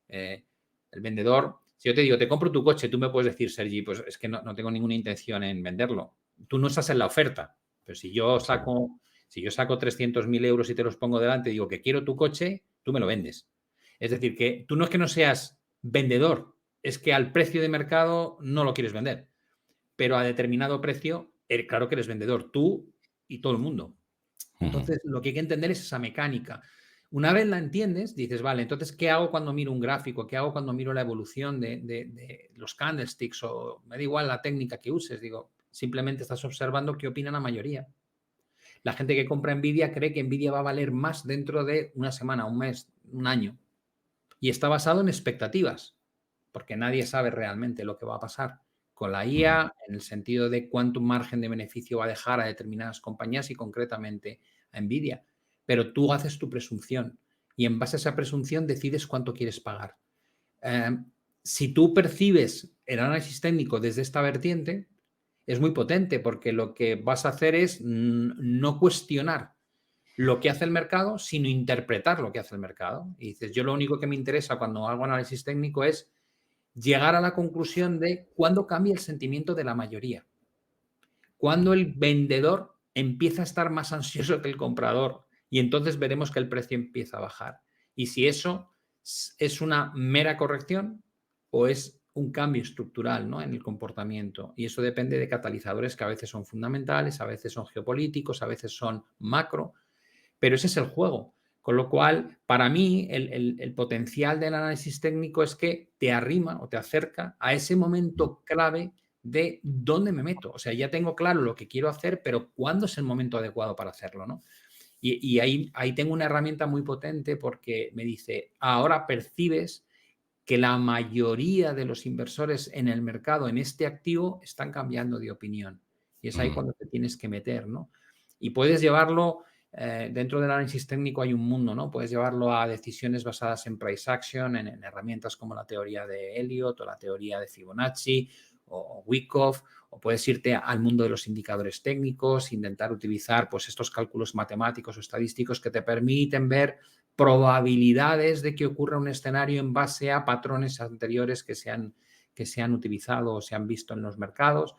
[SPEAKER 2] Eh, el vendedor, si yo te digo, te compro tu coche, tú me puedes decir, Sergi, pues es que no tengo ninguna intención en venderlo. Tú no estás en la oferta. Pero
[SPEAKER 1] Exacto.
[SPEAKER 2] si yo saco 300.000 euros y te los pongo delante y digo que quiero tu coche, tú me lo vendes. Es decir, que tú no es que no seas vendedor, es que al precio de mercado no lo quieres vender. Pero a determinado precio, claro que eres vendedor, tú y todo el mundo.
[SPEAKER 1] Ujú.
[SPEAKER 2] Entonces, lo que hay que entender es esa mecánica. Una vez la entiendes, dices, vale, entonces, ¿qué hago cuando miro un gráfico? ¿Qué hago cuando miro la evolución de los candlesticks? O me da igual la técnica que uses. Digo, simplemente estás observando qué opina la mayoría. La gente que compra Nvidia cree que Nvidia va a valer más dentro de una semana, un mes, un año. Y está basado en expectativas, porque nadie sabe realmente lo que va a pasar con la
[SPEAKER 1] Ujú.
[SPEAKER 2] IA en el sentido de cuánto margen de beneficio va a dejar a determinadas compañías y concretamente a Nvidia. Pero tú haces tu presunción y en base a esa presunción decides cuánto quieres pagar. Eh, si tú percibes el análisis técnico desde esta vertiente, es muy potente porque lo que vas a hacer es no cuestionar lo que hace el mercado, sino interpretar lo que hace el mercado. Y dices, yo lo único que me interesa cuando hago análisis técnico es llegar a la conclusión de cuándo cambia el sentimiento de la mayoría. Cuando el vendedor empieza a estar más ansioso que el comprador y entonces veremos que el precio empieza a bajar. Y si eso es una mera corrección o es un cambio estructural, ¿no?, en el comportamiento. Y eso depende de catalizadores que a veces son fundamentales, a veces son geopolíticos, a veces son macro, pero ese es el juego. Con lo cual, para mí, el potencial del análisis técnico es que te arrima o te acerca a ese momento clave de dónde me meto. O sea, ya tengo claro lo que quiero hacer, pero ¿cuándo es el momento adecuado para hacerlo, no? Y ahí tengo una herramienta muy potente porque me dice, ahora percibes que la mayoría de los inversores en el mercado, en este activo, están cambiando de opinión. Y es ahí
[SPEAKER 1] Ujú.
[SPEAKER 2] cuando te tienes que meter, ¿no? Y puedes llevarlo, dentro del análisis técnico hay un mundo, ¿no? Puedes llevarlo a decisiones basadas en price action, en herramientas como la teoría de Elliott o la teoría de Fibonacci o Wyckoff, o puedes irte al mundo de los indicadores técnicos, intentar utilizar pues estos cálculos matemáticos o estadísticos que te permiten ver probabilidades de que ocurra un escenario en base a patrones anteriores que se han utilizado o se han visto en los mercados.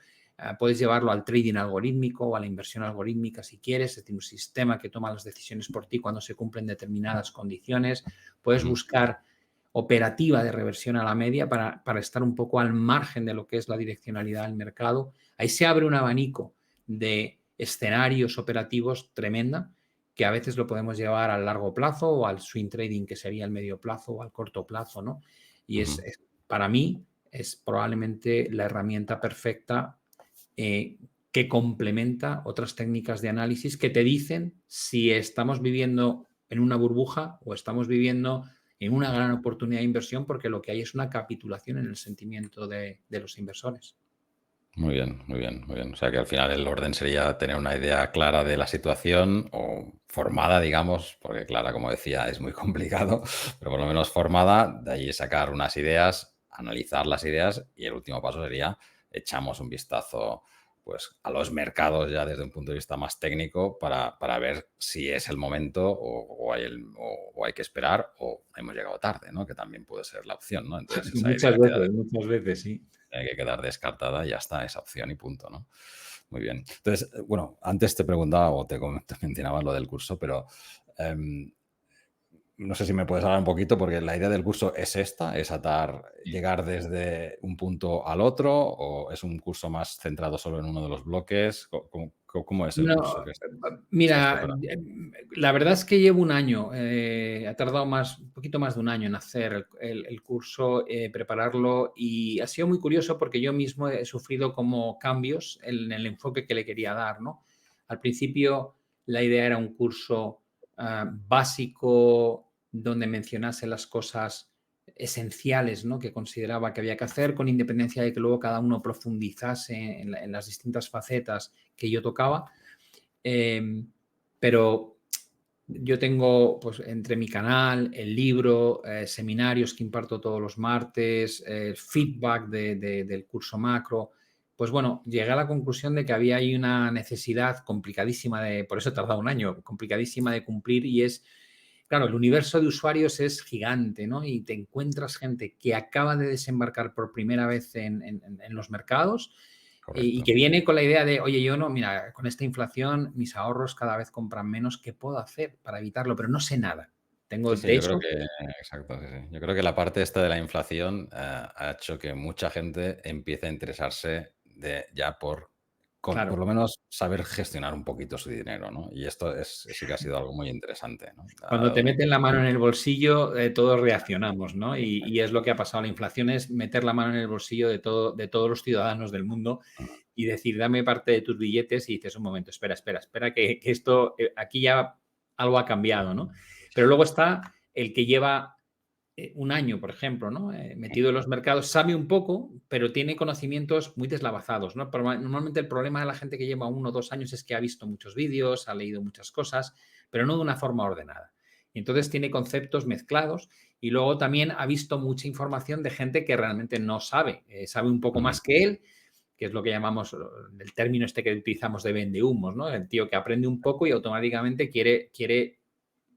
[SPEAKER 2] Puedes llevarlo al trading algorítmico o a la inversión algorítmica si quieres, es decir, un sistema que toma las decisiones por ti cuando se cumplen determinadas condiciones. Puedes
[SPEAKER 1] Ujú.
[SPEAKER 2] buscar operativa de reversión a la media para estar un poco al margen de lo que es la direccionalidad del mercado. Ahí se abre un abanico de escenarios operativos tremenda que a veces lo podemos llevar al largo plazo o al swing trading, que sería el medio plazo o al corto plazo, ¿no? Y
[SPEAKER 1] Ujú.
[SPEAKER 2] para mí es probablemente la herramienta perfecta que complementa otras técnicas de análisis que te dicen si estamos viviendo en una burbuja o estamos viviendo en una gran oportunidad de inversión, porque lo que hay es una capitulación en el sentimiento de los inversores.
[SPEAKER 1] Muy bien, muy bien, muy bien. O sea que al final el orden sería tener una idea clara de la situación o formada, digamos, porque clara, como decía, es muy complicado, pero por lo menos formada, de ahí sacar unas ideas, analizar las ideas y el último paso sería echamos un vistazo pues a los mercados ya desde un punto de vista más técnico para ver si es el momento o hay que esperar o hemos llegado tarde, ¿no? Que también puede ser la opción, ¿no? Entonces esa idea
[SPEAKER 2] Muchas veces, sí.
[SPEAKER 1] tiene que quedar descartada y ya está, esa opción y punto, ¿no? Muy bien. Entonces, bueno, antes te preguntaba o te mencionaba lo del curso, pero em, no sé si me puedes hablar un poquito, porque la idea del curso es esta, es llegar desde un punto al otro, o es un curso más centrado solo en uno de los bloques. ¿Cómo es el curso
[SPEAKER 2] No,
[SPEAKER 1] que estás
[SPEAKER 2] mira,
[SPEAKER 1] preparando?
[SPEAKER 2] la verdad es que llevo un año, ha tardado un poquito más de un año en hacer el curso, prepararlo, y ha sido muy curioso porque yo mismo he sufrido como cambios en el enfoque que le quería dar, ¿no? Al principio La idea era un curso básico donde mencionase las cosas esenciales, ¿no?, que consideraba que había que hacer, con independencia de que luego cada uno profundizase en las distintas facetas que yo tocaba. Pero yo tengo, pues, entre mi canal, el libro, seminarios que imparto todos los martes, feedback del curso macro, pues bueno, llegué a la conclusión de que había ahí una necesidad complicadísima por eso he tardado un año, complicadísima de cumplir, y es, claro, el universo de usuarios es gigante, ¿no? Y te encuentras gente que acaba de desembarcar por primera vez en los mercados y que
[SPEAKER 1] Correcto.
[SPEAKER 2] viene con la idea de, oye, yo no, mira, con esta inflación mis ahorros cada vez compran menos, ¿qué puedo hacer para evitarlo? Pero no sé nada.
[SPEAKER 1] Sí,
[SPEAKER 2] Tengo,
[SPEAKER 1] sí,
[SPEAKER 2] de
[SPEAKER 1] yo creo
[SPEAKER 2] eso,
[SPEAKER 1] que exacto, sí, sí. Yo creo que la parte esta de la inflación, ha hecho que mucha gente empiece a interesarse ya por
[SPEAKER 2] claro.
[SPEAKER 1] lo menos saber gestionar un poquito su dinero, ¿no? Y esto sí que ha sido algo muy interesante, ¿no?
[SPEAKER 2] Cuando te meten la mano en el bolsillo, todos reaccionamos, ¿no? Y es lo que ha pasado. La inflación es meter la mano en el bolsillo de todos los ciudadanos del mundo y decir, dame parte de tus billetes, y dices, un momento, espera, espera, espera, que esto, aquí ya algo ha cambiado, ¿no? Pero luego está el que lleva un año, por ejemplo, ¿no? Metido en los mercados, sabe un poco, pero tiene conocimientos muy deslavazados, ¿no? Pero normalmente el problema de la gente que lleva 1 o 2 años es que ha visto muchos vídeos, ha leído muchas cosas, pero no de una forma ordenada. Y entonces tiene conceptos mezclados, y luego también ha visto mucha información de gente que realmente no sabe, sabe un poco
[SPEAKER 1] Ujú.
[SPEAKER 2] más que él, que es lo que llamamos el término este que utilizamos de vendehumos, ¿no? El tío que aprende un poco y automáticamente quiere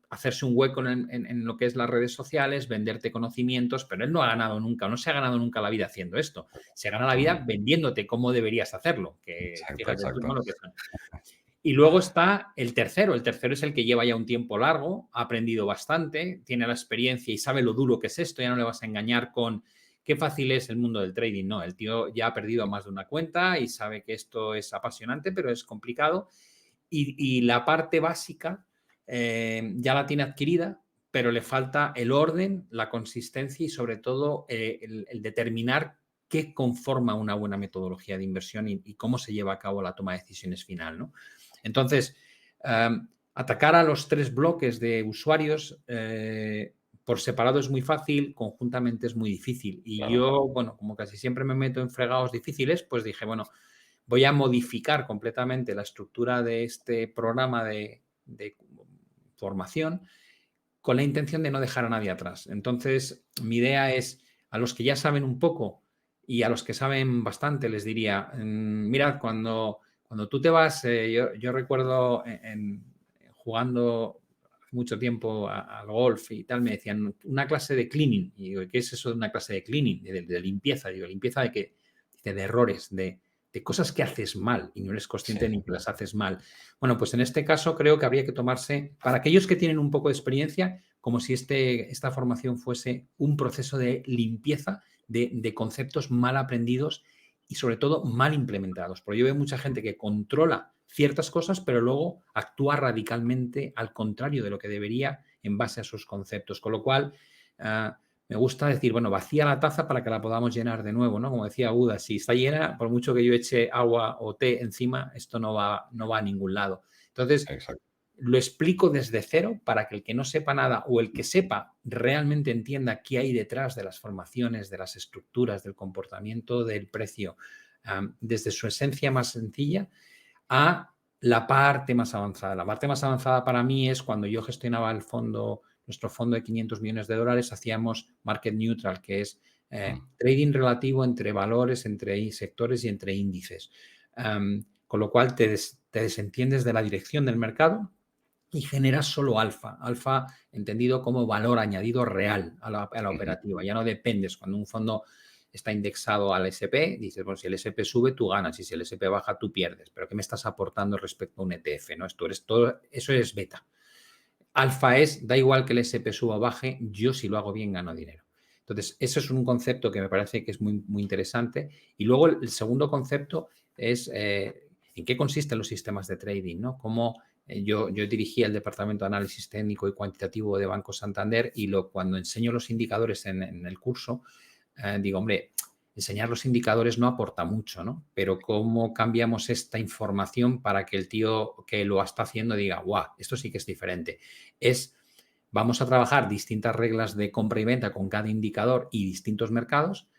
[SPEAKER 2] hacerse un hueco en lo que es las redes sociales, venderte conocimientos, pero él no ha ganado nunca, no se ha ganado nunca la vida haciendo esto. Se gana la
[SPEAKER 1] Ujú.
[SPEAKER 2] vida vendiéndote cómo deberías hacerlo, que
[SPEAKER 1] Exacto,
[SPEAKER 2] fíjate tú, ¿no?,
[SPEAKER 1] exacto.
[SPEAKER 2] lo que son. Y luego está el tercero es el que lleva ya un tiempo largo, ha aprendido bastante, tiene la experiencia y sabe lo duro que es esto, ya no le vas a engañar con qué fácil es el mundo del trading, no, el tío ya ha perdido más de una cuenta y sabe que esto es apasionante, pero es complicado. Y la parte básica ya la tiene adquirida, pero le falta el orden, la consistencia y sobre todo el determinar qué conforma una buena metodología de inversión y cómo se lleva a cabo la toma de decisiones final, ¿no? Entonces, eh, atacar a los 3 bloques de usuarios por separado es muy fácil, conjuntamente es muy difícil. Y
[SPEAKER 1] Claro.
[SPEAKER 2] yo, bueno, como casi siempre me meto en fregados difíciles, pues dije, bueno, voy a modificar completamente la estructura de este programa de formación con la intención de no dejar a nadie atrás. Entonces, mi idea es, a los que ya saben un poco y a los que saben bastante, les diría, mirad, cuando tú te vas, yo recuerdo jugando mucho tiempo al golf y tal, me decían una clase de cleaning. Y digo, ¿qué es eso de una clase de cleaning? De limpieza. Digo, ¿limpieza de qué? Dice, de errores, de cosas que haces mal y no eres
[SPEAKER 1] Sí,
[SPEAKER 2] consciente ni que las haces mal. Bueno, pues en este caso creo que habría que tomarse, para aquellos que tienen un poco de experiencia, como si esta formación fuese un proceso de limpieza de conceptos mal aprendidos y sobre todo mal implementados. Porque yo veo mucha gente que controla ciertas cosas, pero luego actúa radicalmente al contrario de lo que debería en base a sus conceptos. Con lo cual, me gusta decir, bueno, vacía la taza para que la podamos llenar de nuevo, ¿no? Como decía Buda, si está llena, por mucho que yo eche agua o té encima, esto no va a ningún lado. Entonces,
[SPEAKER 1] exacto.
[SPEAKER 2] lo explico desde cero para que el que no sepa nada o el que sepa realmente entienda qué hay detrás de las formaciones, de las estructuras, del comportamiento, del precio, desde su esencia más sencilla a la parte más avanzada. La parte más avanzada para mí es cuando yo gestionaba nuestro fondo de 500 millones de dólares, hacíamos market neutral, que es
[SPEAKER 1] Mm.
[SPEAKER 2] trading relativo entre valores, entre sectores y entre índices. Con lo cual te desentiendes de la dirección del mercado y generas solo alfa. Alfa entendido como valor añadido real a la
[SPEAKER 1] Ujú.
[SPEAKER 2] operativa. Ya no dependes. Cuando un fondo está indexado al SP, dices, bueno, si el SP sube, tú ganas, y si el SP baja, tú pierdes. Pero ¿qué me estás aportando respecto a un ETF? ¿No? Esto eres todo, eso es beta. Alfa es, da igual que el SP suba o baje, yo si lo hago bien gano dinero. Entonces, eso es un concepto que me parece que es muy, muy interesante. Y luego el segundo concepto es en qué consisten los sistemas de trading, ¿no? Cómo yo dirigía el departamento de análisis técnico y cuantitativo de Banco Santander y cuando enseño los indicadores en el curso, digo, hombre, enseñar los indicadores no aporta mucho, ¿no? Pero cómo cambiamos esta información para que el tío que lo está haciendo diga, guau, esto sí que es diferente. Vamos a trabajar distintas reglas de compra y venta con cada indicador y distintos mercados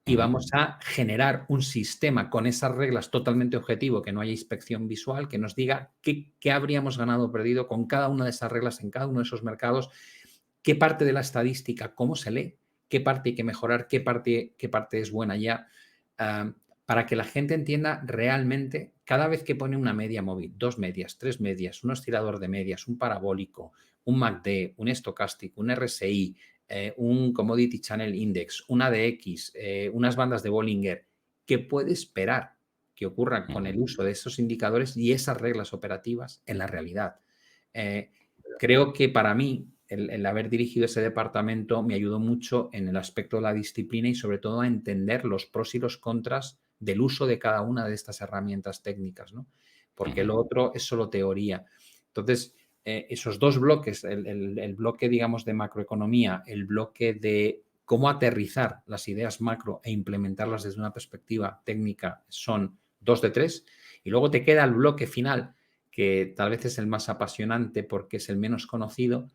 [SPEAKER 2] y
[SPEAKER 1] Ujú.
[SPEAKER 2] vamos a generar un sistema con esas reglas totalmente objetivo, que no haya inspección visual, que nos diga qué habríamos ganado o perdido con cada una de esas reglas en cada uno de esos mercados, qué parte de la estadística, cómo se lee, qué parte hay que mejorar, qué parte es buena ya, para que la gente entienda realmente cada vez que pone una media móvil, 2 medias, 3 medias, un oscilador de medias, un parabólico, un MACD, un estocástico, un RSI, un Commodity Channel Index, un ADX, unas bandas de Bollinger, ¿qué puede esperar que ocurra con el
[SPEAKER 1] Ujú.
[SPEAKER 2] uso de esos indicadores y esas reglas operativas en la realidad? Eh, Creo que para mí el haber dirigido ese departamento me ayudó mucho en el aspecto de la disciplina y sobre todo a entender los pros y los contras del uso de cada una de estas herramientas técnicas, ¿no? Porque
[SPEAKER 1] Ujú.
[SPEAKER 2] lo otro es solo teoría. Entonces, esos dos bloques, el bloque, digamos, de macroeconomía, el bloque de cómo aterrizar las ideas macro e implementarlas desde una perspectiva técnica, son 2 de 3. Y luego te queda el bloque final, que tal vez es el más apasionante porque es el menos conocido,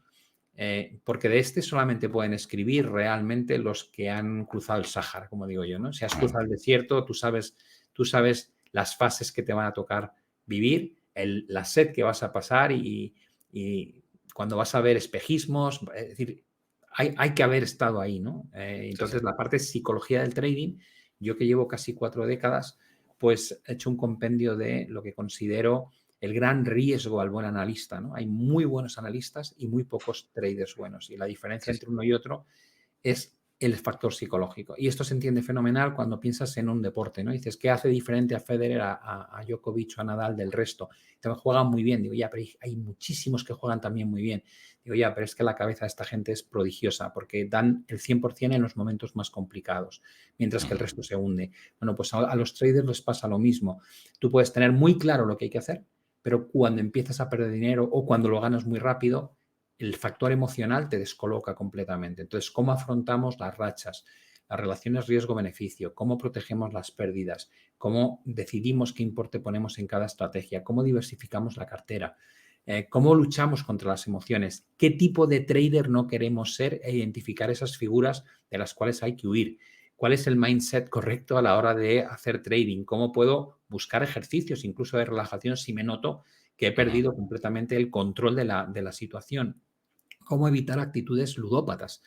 [SPEAKER 2] porque de este solamente pueden escribir realmente los que han cruzado el Sáhara, como digo yo, ¿no? Si has
[SPEAKER 1] Ujú.
[SPEAKER 2] cruzado el desierto, tú sabes las fases que te van a tocar vivir, la sed que vas a pasar y cuando vas a ver espejismos, es decir, hay que haber estado ahí, ¿no?
[SPEAKER 1] Sí, sí.
[SPEAKER 2] Entonces, la parte de psicología del trading, yo que llevo casi 4 décadas, pues he hecho un compendio de lo que considero el gran riesgo al buen analista, ¿no? Hay muy buenos analistas y muy pocos traders buenos. Y la diferencia
[SPEAKER 1] Sí, sí.
[SPEAKER 2] entre uno y otro es el factor psicológico. Y esto se entiende fenomenal cuando piensas en un deporte, ¿no? Dices, ¿qué hace diferente a Federer, a Djokovic o a Nadal del resto? También juegan muy bien. Digo, ya, pero hay muchísimos que juegan también muy bien. Digo, ya, pero es que la cabeza de esta gente es prodigiosa porque dan el 100% en los momentos más complicados, mientras que el
[SPEAKER 1] Ujú.
[SPEAKER 2] resto se hunde. Bueno, pues a los traders les pasa lo mismo. Tú puedes tener muy claro lo que hay que hacer, pero cuando empiezas a perder dinero o cuando lo ganas muy rápido, el factor emocional te descoloca completamente. Entonces, ¿cómo afrontamos las rachas, las relaciones riesgo-beneficio? ¿Cómo protegemos las pérdidas? ¿Cómo decidimos qué importe ponemos en cada estrategia? ¿Cómo diversificamos la cartera? ¿Cómo luchamos contra las emociones? ¿Qué tipo de trader no queremos ser e identificar esas figuras de las cuales hay que huir? ¿Cuál es el mindset correcto a la hora de hacer trading? ¿Cómo puedo buscar ejercicios, incluso de relajación, si me noto que he
[SPEAKER 1] Ujú.
[SPEAKER 2] perdido completamente el control de la situación? ¿Cómo evitar actitudes ludópatas?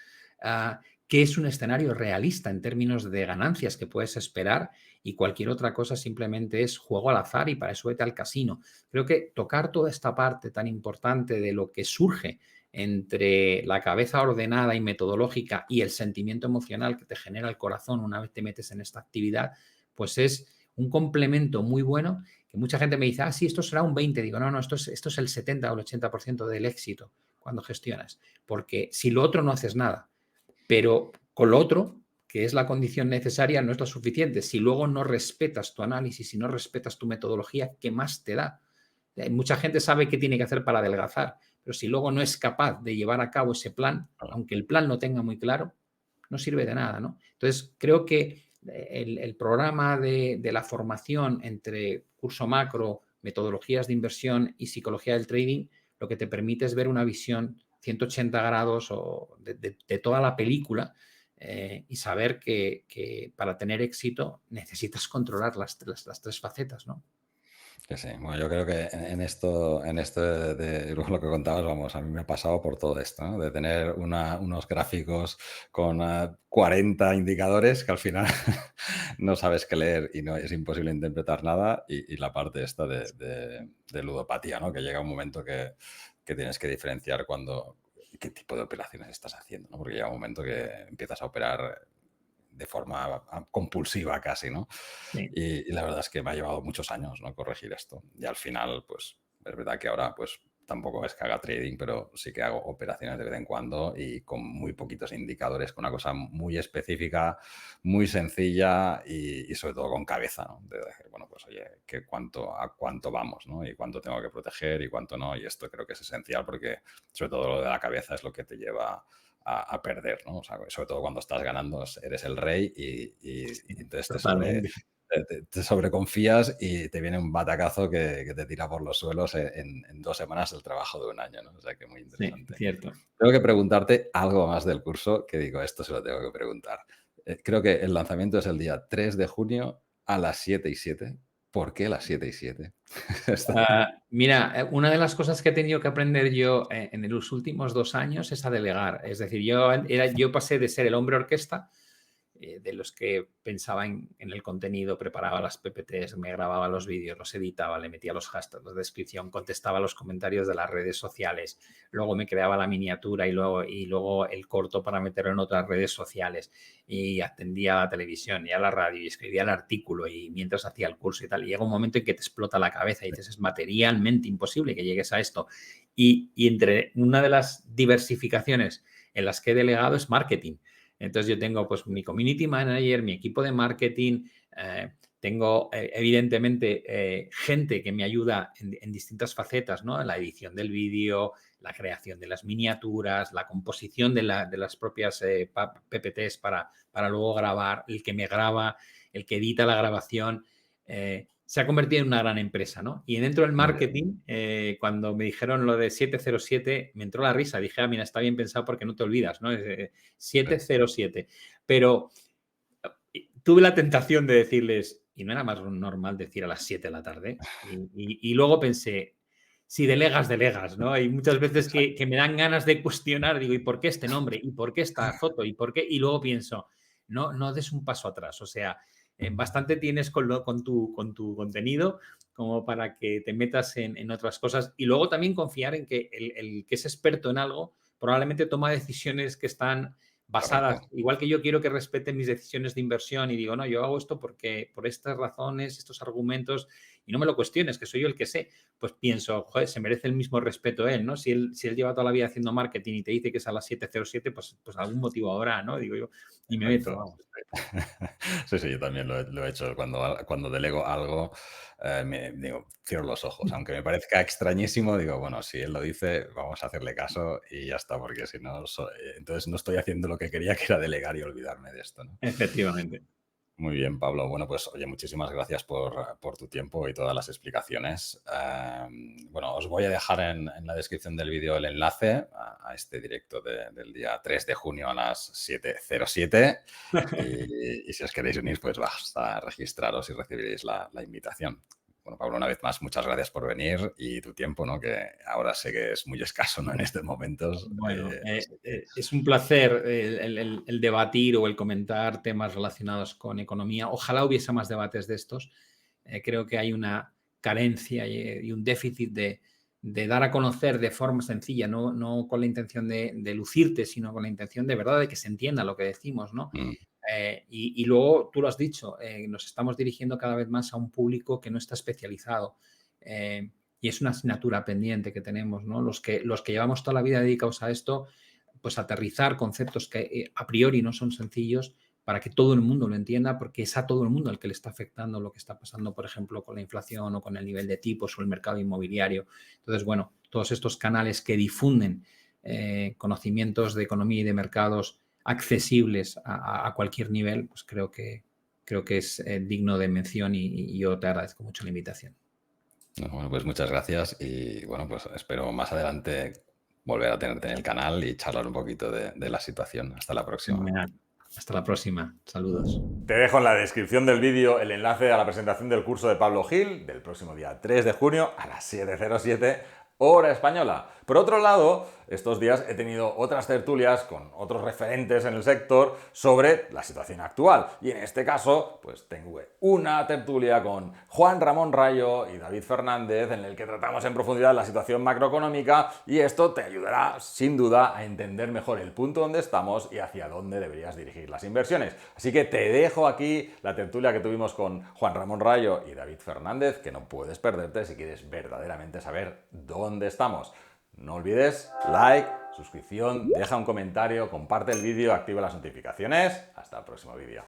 [SPEAKER 2] ¿Qué es un escenario realista en términos de ganancias que puedes esperar? Y cualquier otra cosa simplemente es juego al azar y para eso vete al casino. Creo que tocar toda esta parte tan importante de lo que surge entre la cabeza ordenada y metodológica y el sentimiento emocional que te genera el corazón una vez te metes en esta actividad, pues es un complemento muy bueno que mucha gente me dice, sí, esto será un 20. Digo, no, no, esto es el 70 o el 80% del éxito cuando gestionas. Porque si lo otro no haces nada, pero con lo otro, que es la condición necesaria, no es lo suficiente. Si luego no respetas tu análisis, si no respetas tu metodología, ¿qué más te da? Mucha gente sabe qué tiene que hacer para adelgazar, pero si luego no es capaz de llevar a cabo ese plan,
[SPEAKER 1] Claro.
[SPEAKER 2] aunque el plan lo tenga muy claro, no sirve de nada, ¿no? Entonces, creo que el programa de la formación entre curso macro, metodologías de inversión y psicología del trading, lo que te permite es ver una visión 180 grados o de toda la película y saber que para tener éxito necesitas controlar las tres facetas, ¿no?
[SPEAKER 1] Que sí. Bueno, yo creo que en esto de lo que contabas, vamos, a mí me ha pasado por todo esto, ¿no? De tener unos gráficos con 40 indicadores que al final no sabes qué leer y no es imposible interpretar nada. Y la parte esta de ludopatía, ¿no? Que llega un momento que tienes que diferenciar qué tipo de operaciones estás haciendo, ¿no? Porque llega un momento que empiezas a operar de forma compulsiva casi, ¿no?
[SPEAKER 2] Sí.
[SPEAKER 1] Y la verdad es que me ha llevado muchos años, ¿no? Corregir esto. Y al final, pues, es verdad que ahora, pues, tampoco es que haga trading, pero sí que hago operaciones de vez en cuando y con muy poquitos indicadores, con una cosa muy específica, muy sencilla y sobre todo con cabeza, ¿no? De decir, bueno, pues oye, a cuánto vamos, ¿no? Y cuánto tengo que proteger y cuánto no. Y esto creo que es esencial porque sobre todo lo de la cabeza es lo que te lleva a perder, ¿no? O sea, sobre todo cuando estás ganando, eres el rey y entonces
[SPEAKER 2] Totalmente.
[SPEAKER 1] te sobreconfías y te viene un batacazo que te tira por los suelos en 2 semanas el trabajo de un año, ¿no? O sea que muy
[SPEAKER 2] Sí,
[SPEAKER 1] interesante.
[SPEAKER 2] cierto.
[SPEAKER 1] Tengo que preguntarte algo más del curso que digo, esto se lo tengo que preguntar. Creo que el lanzamiento es el día 3 de junio a las 7:07. ¿Por qué las 7:07?
[SPEAKER 2] Mira, una de las cosas que he tenido que aprender yo en los últimos 2 años es a delegar. Es decir, yo pasé de ser el hombre orquesta, de los que pensaba en el contenido, preparaba las PPTs, me grababa los vídeos, los editaba, le metía los hashtags, la descripción, contestaba los comentarios de las redes sociales, luego me creaba la miniatura y luego el corto para meterlo en otras redes sociales y atendía a la televisión y a la radio y escribía el artículo y mientras hacía el curso y tal. Y llega un momento en que te explota la cabeza y dices, es materialmente imposible que llegues a esto. Y entre una de las diversificaciones en las que he delegado es marketing. Entonces yo tengo pues mi community manager, mi equipo de marketing, tengo evidentemente gente que me ayuda en distintas facetas, ¿no? En la edición del vídeo, la creación de las miniaturas, la composición de las propias PPTs para luego grabar, el que me graba, el que edita la grabación. Se ha convertido en una gran empresa, ¿no? Y dentro del
[SPEAKER 1] Muy bien.
[SPEAKER 2] marketing, cuando me dijeron lo de 707, me entró la risa. Dije, mira, está bien pensado porque no te olvidas, ¿no? 707. Pero tuve la tentación de decirles, y no era más normal decir a las 7 de la tarde. Y luego pensé, si delegas, delegas, ¿no? Hay muchas veces
[SPEAKER 1] Exacto.
[SPEAKER 2] que me dan ganas de cuestionar, digo, ¿y por qué este nombre? ¿Y por qué esta foto? ¿Y por qué? Y luego pienso, no des un paso atrás. O sea, bastante tienes con tu contenido como para que te metas en otras cosas. Y luego también confiar en que el que es experto en algo probablemente toma decisiones que están basadas,
[SPEAKER 1] Correcto.
[SPEAKER 2] igual que yo quiero que respeten mis decisiones de inversión y digo, no, yo hago esto porque por estas razones, estos argumentos, y no me lo cuestiones, que soy yo el que sé, pues pienso, joder, se merece el mismo respeto él, ¿no? Si él lleva toda la vida haciendo marketing y te dice que es a las 7:07, pues algún motivo habrá, ¿no? Digo yo, y me meto,
[SPEAKER 1] Exacto.
[SPEAKER 2] vamos.
[SPEAKER 1] Sí, sí, yo también lo he hecho. Cuando delego algo, me digo, cierro los ojos. Aunque me parezca extrañísimo, digo, bueno, si él lo dice, vamos a hacerle caso y ya está, porque si no, entonces no estoy haciendo lo que quería, que era delegar y olvidarme de esto, ¿no?
[SPEAKER 2] Efectivamente.
[SPEAKER 1] Muy bien, Pablo. Bueno, pues oye, muchísimas gracias por tu tiempo y todas las explicaciones. Bueno, os voy a dejar en la descripción del vídeo el enlace a este directo del día 3 de junio a las 7:07 y si os queréis unir, pues basta registraros y recibiréis la invitación. Bueno, Pablo, una vez más, muchas gracias por venir y tu tiempo, ¿no? Que ahora sé que es muy escaso, ¿no? En estos momentos.
[SPEAKER 2] Bueno,
[SPEAKER 1] Así que
[SPEAKER 2] es un placer el debatir o el comentar temas relacionados con economía. Ojalá hubiese más debates de estos. Creo que hay una carencia y un déficit de dar a conocer de forma sencilla, no con la intención de lucirte, sino con la intención de verdad de que se entienda lo que decimos, ¿no?
[SPEAKER 1] mm,
[SPEAKER 2] Y luego, tú lo has dicho, nos estamos dirigiendo cada vez más a un público que no está especializado. Y es una asignatura pendiente que tenemos, ¿no? Los que llevamos toda la vida dedicados a esto, pues aterrizar conceptos que a priori no son sencillos para que todo el mundo lo entienda, porque es a todo el mundo al que le está afectando lo que está pasando, por ejemplo, con la inflación o con el nivel de tipos o el mercado inmobiliario. Entonces, bueno, todos estos canales que difunden conocimientos de economía y de mercados accesibles a cualquier nivel, pues creo que es digno de mención y yo te agradezco mucho la invitación.
[SPEAKER 1] no, bueno, pues muchas gracias y bueno, pues espero más adelante volver a tenerte en el canal y charlar un poquito de la situación. Hasta la próxima.
[SPEAKER 2] Fenomenal. Hasta la próxima. Saludos.
[SPEAKER 3] Te dejo en la descripción del vídeo el enlace a la presentación del curso de Pablo Gil del próximo día 3 de junio a las 7:07 hora española. Por otro lado, estos días he tenido otras tertulias con otros referentes en el sector sobre la situación actual. Y en este caso, pues tengo una tertulia con Juan Ramón Rayo y David Fernández en el que tratamos en profundidad la situación macroeconómica y esto te ayudará sin duda a entender mejor el punto donde estamos y hacia dónde deberías dirigir las inversiones. Así que te dejo aquí la tertulia que tuvimos con Juan Ramón Rayo y David Fernández, que no puedes perderte si quieres verdaderamente saber dónde estamos. No olvides like, suscripción, deja un comentario, comparte el vídeo, activa las notificaciones. Hasta el próximo vídeo.